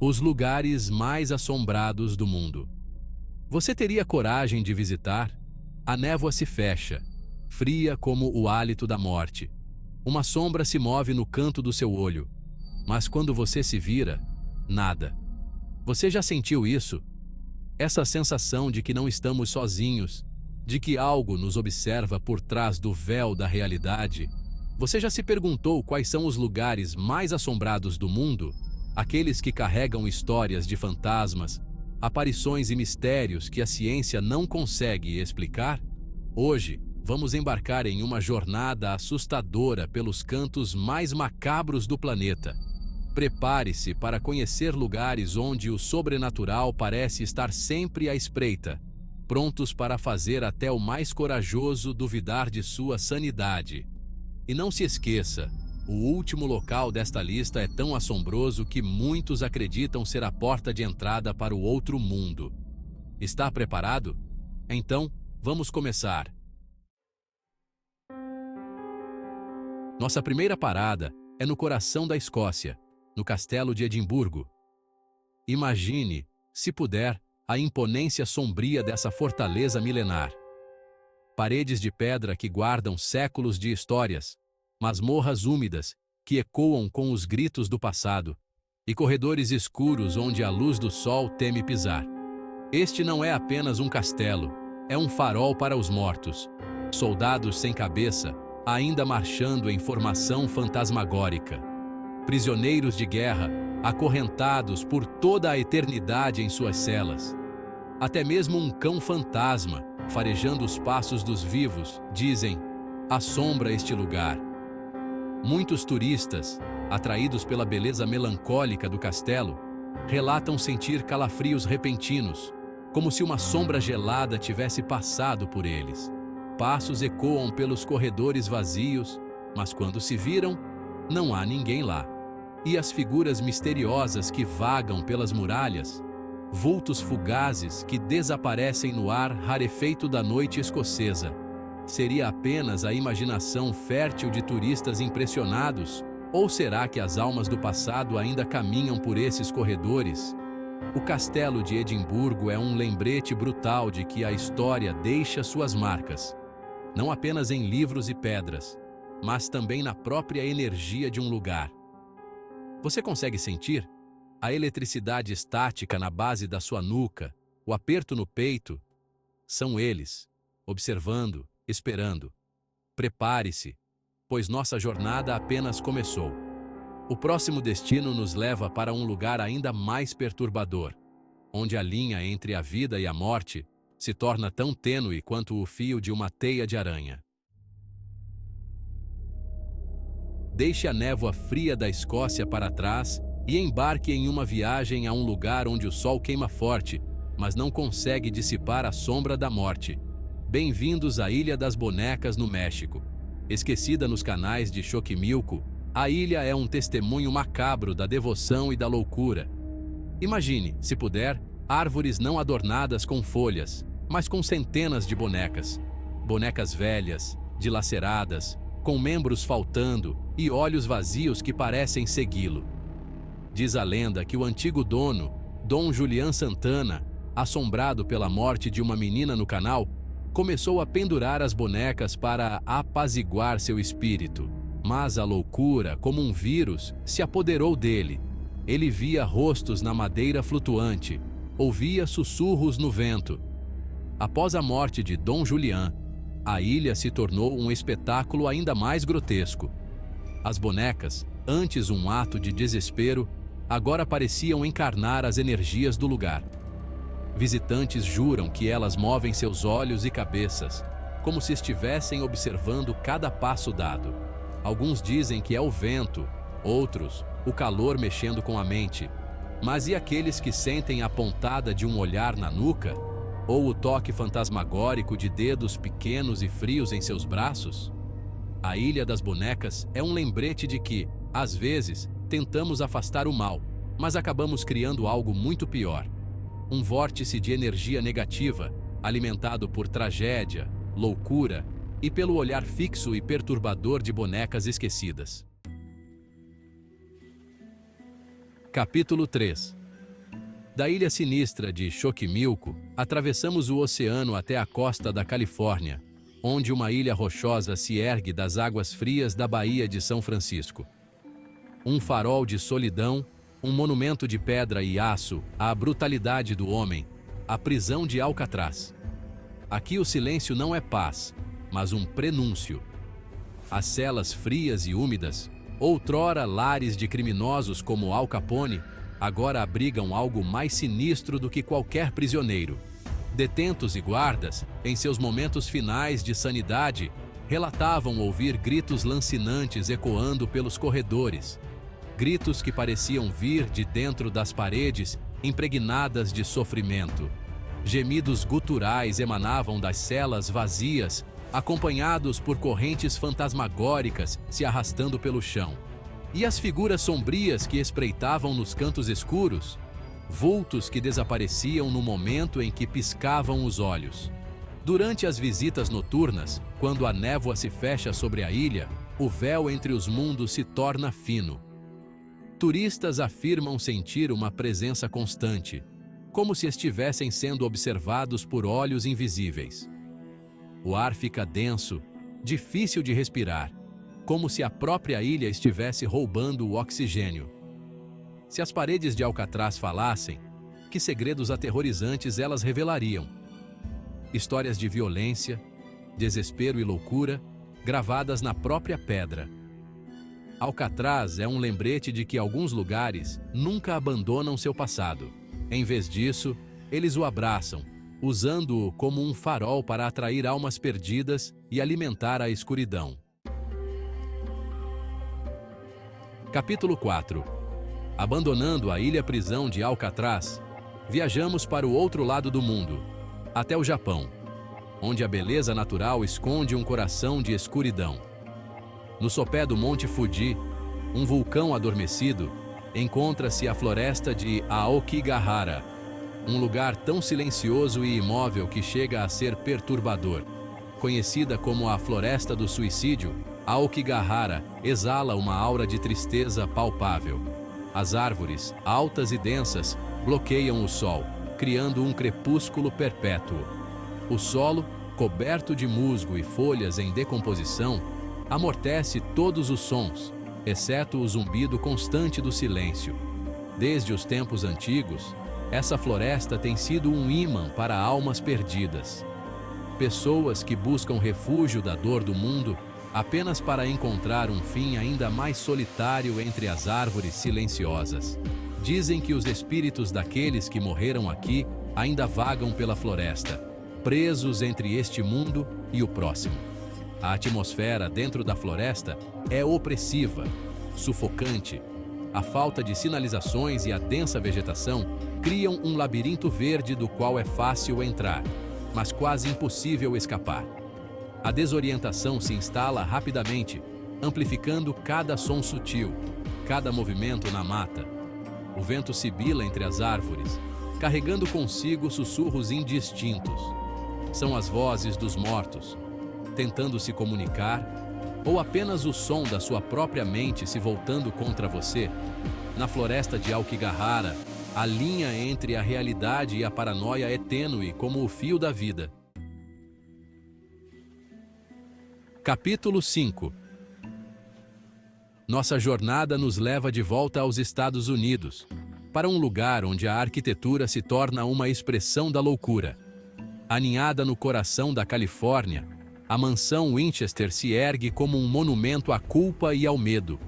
Os lugares mais assombrados do mundo. Você teria coragem de visitar? A névoa se fecha, fria como o hálito da morte. Uma sombra se move no canto do seu olho, mas quando você se vira, nada. Você já sentiu isso? Essa sensação de que não estamos sozinhos, de que algo nos observa por trás do véu da realidade. Você já se perguntou quais são os lugares mais assombrados do mundo? Aqueles que carregam histórias de fantasmas, aparições e mistérios que a ciência não consegue explicar? Hoje, vamos embarcar em uma jornada assustadora pelos cantos mais macabros do planeta. Prepare-se para conhecer lugares onde o sobrenatural parece estar sempre à espreita, prontos para fazer até o mais corajoso duvidar de sua sanidade. E não se esqueça, o último local desta lista é tão assombroso que muitos acreditam ser a porta de entrada para o outro mundo. Está preparado? Então, vamos começar. Nossa primeira parada é no coração da Escócia, no Castelo de Edimburgo. Imagine, se puder, a imponência sombria dessa fortaleza milenar. Paredes de pedra que guardam séculos de histórias, masmorras úmidas que ecoam com os gritos do passado, e corredores escuros onde a luz do sol teme pisar. Este não é apenas um castelo, é um farol para os mortos. Soldados sem cabeça, ainda marchando em formação fantasmagórica. Prisioneiros de guerra, acorrentados por toda a eternidade em suas celas. Até mesmo um cão fantasma, farejando os passos dos vivos, dizem, assombra este lugar. Muitos turistas, atraídos pela beleza melancólica do castelo, relatam sentir calafrios repentinos, como se uma sombra gelada tivesse passado por eles. Passos ecoam pelos corredores vazios, mas quando se viram, não há ninguém lá. E as figuras misteriosas que vagam pelas muralhas, vultos fugazes que desaparecem no ar rarefeito da noite escocesa. Seria apenas a imaginação fértil de turistas impressionados? Ou será que as almas do passado ainda caminham por esses corredores? O Castelo de Edimburgo é um lembrete brutal de que a história deixa suas marcas, não apenas em livros e pedras, mas também na própria energia de um lugar. Você consegue sentir? A eletricidade estática na base da sua nuca, o aperto no peito? São eles, observando, esperando. Prepare-se, pois nossa jornada apenas começou. O próximo destino nos leva para um lugar ainda mais perturbador, onde a linha entre a vida e a morte se torna tão tênue quanto o fio de uma teia de aranha. Deixe a névoa fria da Escócia para trás e embarque em uma viagem a um lugar onde o sol queima forte, mas não consegue dissipar a sombra da morte. Bem-vindos à Ilha das Bonecas, no México. Esquecida nos canais de Xochimilco, a ilha é um testemunho macabro da devoção e da loucura. Imagine, se puder, árvores não adornadas com folhas, mas com centenas de bonecas. Bonecas velhas, dilaceradas, com membros faltando e olhos vazios que parecem segui-lo. Diz a lenda que o antigo dono, Dom Julián Santana, assombrado pela morte de uma menina no canal, começou a pendurar as bonecas para apaziguar seu espírito. Mas a loucura, como um vírus, se apoderou dele. Ele via rostos na madeira flutuante, ouvia sussurros no vento. Após a morte de Dom Julián, a ilha se tornou um espetáculo ainda mais grotesco. As bonecas, antes um ato de desespero, agora pareciam encarnar as energias do lugar. Visitantes juram que elas movem seus olhos e cabeças, como se estivessem observando cada passo dado. Alguns dizem que é o vento, outros, o calor mexendo com a mente. Mas e aqueles que sentem a pontada de um olhar na nuca? Ou o toque fantasmagórico de dedos pequenos e frios em seus braços? A Ilha das Bonecas é um lembrete de que, às vezes, tentamos afastar o mal, mas acabamos criando algo muito pior. Um vórtice de energia negativa, alimentado por tragédia, loucura e pelo olhar fixo e perturbador de bonecas esquecidas. Capítulo 3. Da ilha sinistra de Xochimilco, atravessamos o oceano até a costa da Califórnia, onde uma ilha rochosa se ergue das águas frias da Baía de São Francisco. Um farol de solidão, um monumento de pedra e aço à brutalidade do homem, a prisão de Alcatraz. Aqui o silêncio não é paz, mas um prenúncio. As celas frias e úmidas, outrora lares de criminosos como Al Capone, agora abrigam algo mais sinistro do que qualquer prisioneiro. Detentos e guardas, em seus momentos finais de sanidade, relatavam ouvir gritos lancinantes ecoando pelos corredores. Gritos que pareciam vir de dentro das paredes, impregnadas de sofrimento. Gemidos guturais emanavam das celas vazias, acompanhados por correntes fantasmagóricas se arrastando pelo chão. E as figuras sombrias que espreitavam nos cantos escuros? Vultos que desapareciam no momento em que piscavam os olhos. Durante as visitas noturnas, quando a névoa se fecha sobre a ilha, o véu entre os mundos se torna fino. Turistas afirmam sentir uma presença constante, como se estivessem sendo observados por olhos invisíveis. O ar fica denso, difícil de respirar, como se a própria ilha estivesse roubando o oxigênio. Se as paredes de Alcatraz falassem, que segredos aterrorizantes elas revelariam? Histórias de violência, desespero e loucura, gravadas na própria pedra. Alcatraz é um lembrete de que alguns lugares nunca abandonam seu passado. Em vez disso, eles o abraçam, usando-o como um farol para atrair almas perdidas e alimentar a escuridão. Capítulo 4. Abandonando a ilha-prisão de Alcatraz, viajamos para o outro lado do mundo, até o Japão, onde a beleza natural esconde um coração de escuridão. No sopé do Monte Fuji, um vulcão adormecido, encontra-se a floresta de Aokigahara, um lugar tão silencioso e imóvel que chega a ser perturbador. Conhecida como a Floresta do Suicídio, Aokigahara exala uma aura de tristeza palpável. As árvores, altas e densas, bloqueiam o sol, criando um crepúsculo perpétuo. O solo, coberto de musgo e folhas em decomposição, amortece todos os sons, exceto o zumbido constante do silêncio. Desde os tempos antigos, essa floresta tem sido um ímã para almas perdidas. Pessoas que buscam refúgio da dor do mundo apenas para encontrar um fim ainda mais solitário entre as árvores silenciosas. Dizem que os espíritos daqueles que morreram aqui ainda vagam pela floresta, presos entre este mundo e o próximo. A atmosfera dentro da floresta é opressiva, sufocante. A falta de sinalizações e a densa vegetação criam um labirinto verde do qual é fácil entrar, mas quase impossível escapar. A desorientação se instala rapidamente, amplificando cada som sutil, cada movimento na mata. O vento sibila entre as árvores, carregando consigo sussurros indistintos. São as vozes dos mortos, tentando se comunicar, ou apenas o som da sua própria mente se voltando contra você. Na floresta de Aokigahara, a linha entre a realidade e a paranoia é tênue como o fio da vida. Capítulo 5. Nossa jornada nos leva de volta aos Estados Unidos, para um lugar onde a arquitetura se torna uma expressão da loucura. Aninhada no coração da Califórnia, a mansão Winchester se ergue como um monumento à culpa e ao medo.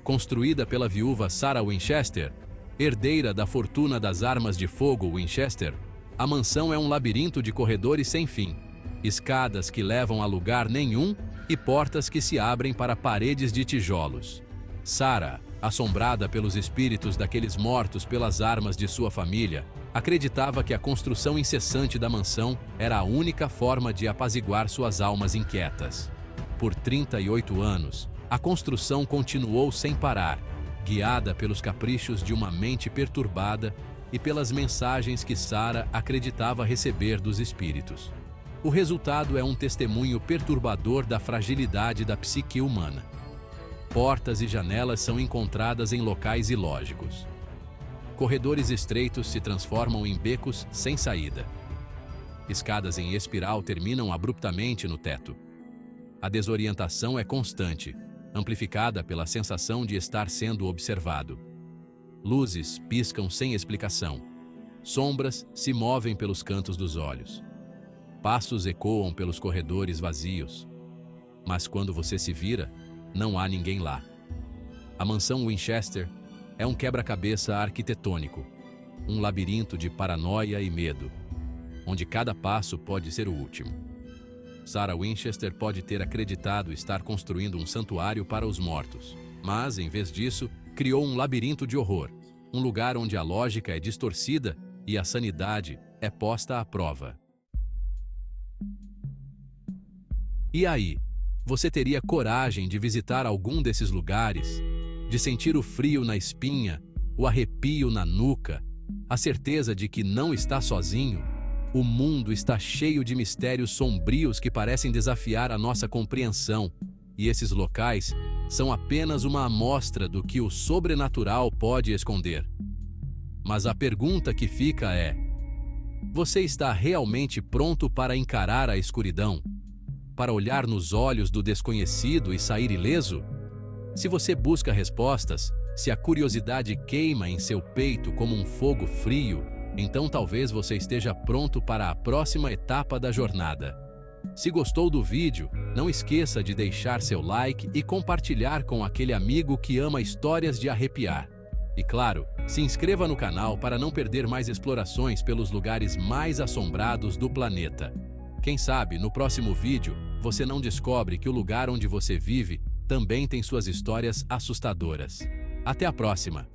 Construída pela viúva Sarah Winchester, herdeira da fortuna das armas de fogo Winchester, a mansão é um labirinto de corredores sem fim, escadas que levam a lugar nenhum e portas que se abrem para paredes de tijolos. Sarah, assombrada pelos espíritos daqueles mortos pelas armas de sua família, acreditava que a construção incessante da mansão era a única forma de apaziguar suas almas inquietas. Por 38 anos, a construção continuou sem parar, guiada pelos caprichos de uma mente perturbada e pelas mensagens que Sarah acreditava receber dos espíritos. O resultado é um testemunho perturbador da fragilidade da psique humana. Portas e janelas são encontradas em locais ilógicos. Corredores estreitos se transformam em becos sem saída. Escadas em espiral terminam abruptamente no teto. A desorientação é constante, amplificada pela sensação de estar sendo observado. Luzes piscam sem explicação. Sombras se movem pelos cantos dos olhos. Passos ecoam pelos corredores vazios. Mas quando você se vira, não há ninguém lá. A mansão Winchester é um quebra-cabeça arquitetônico, um labirinto de paranoia e medo, onde cada passo pode ser o último. Sarah Winchester pode ter acreditado estar construindo um santuário para os mortos, mas, em vez disso, criou um labirinto de horror, um lugar onde a lógica é distorcida e a sanidade é posta à prova. E aí, você teria coragem de visitar algum desses lugares? De sentir o frio na espinha, o arrepio na nuca, a certeza de que não está sozinho? O mundo está cheio de mistérios sombrios que parecem desafiar a nossa compreensão, e esses locais são apenas uma amostra do que o sobrenatural pode esconder. Mas a pergunta que fica é: você está realmente pronto para encarar a escuridão? Para olhar nos olhos do desconhecido e sair ileso? Se você busca respostas, se a curiosidade queima em seu peito como um fogo frio, então talvez você esteja pronto para a próxima etapa da jornada. Se gostou do vídeo, não esqueça de deixar seu like e compartilhar com aquele amigo que ama histórias de arrepiar. E claro, se inscreva no canal para não perder mais explorações pelos lugares mais assombrados do planeta. Quem sabe, no próximo vídeo, você não descobre que o lugar onde você vive também tem suas histórias assustadoras. Até a próxima!